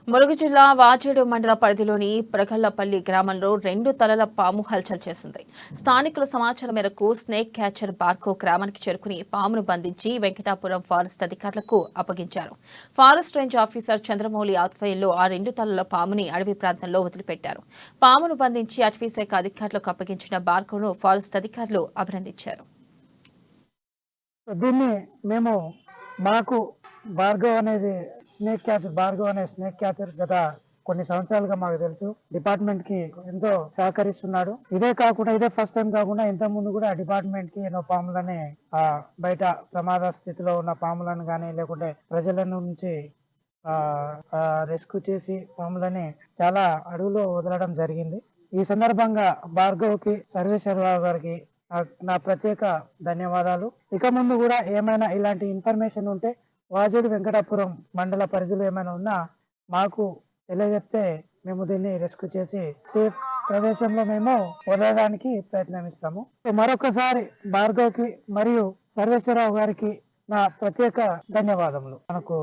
ములుగు జిల్లా వాజేడు మండల పరిధిలోని ప్రగళ్లపల్లి గ్రామంలో 2 తలల పాము హల్చల్ చేసింది. స్థానికుల సమాచారం మేరకు స్నేక్ క్యాచర్ బార్కో గ్రామానికి చేరుకుని పామును బంధించి వెంకటాపురం ఫారెస్ట్ అధికారులకు అప్పగించారు. ఫారెస్ట్ రేంజ్ ఆఫీసర్ చంద్రమౌళి ఆధ్వర్యంలో ఆ 2 తలల పాముని అడవి ప్రాంతంలో వదిలిపెట్టారు. పామును బంధించి అటవీశాఖ అధికారులకు అప్పగించిన బార్కోను ఫారెస్ట్ అధికారులు అభినందించారు. దీన్ని మేము మాకు భార్గవ్ అనేది భార్గవ్ అనే స్నేక్ క్యాచర్ గత కొన్ని సంవత్సరాలుగా మాకు తెలుసు. డిపార్ట్మెంట్ కి ఎంతో సహకరిస్తున్నాడు. ఇదే కాకుండా ఇదే ఫస్ట్ టైం కాకుండా ఇంత ముందు కూడా డిపార్ట్మెంట్ కి ఎన్నో పాములని బయట ప్రమాద స్థితిలో ఉన్న పాములను కానీ లేకుంటే ప్రజల నుంచి రెస్క్యూ చేసి పాములని చాలా అడవులో వదలడం జరిగింది. ఈ సందర్భంగా భార్గవ్ కి సర్వేశ్వరరావు గారికి నా ప్రత్యేక ధన్యవాదాలు. ఇక ముందు కూడా ఏమైనా ఇలాంటి ఇన్ఫర్మేషన్ ఉంటే వాజేడు వెంకటాపురం మండల పరిధిలో ఏమైనా ఉన్నా మాకు తెలియజెప్తే మేము దీన్ని రెస్క్యూ చేసి సేఫ్ ప్రదేశంలో మేము వదలడానికి ప్రయత్నమిస్తాము. మరొకసారి భార్గవ్ కి మరియు సర్వేశ్వరరావు గారికి నా ప్రత్యేక ధన్యవాదములు. మనకు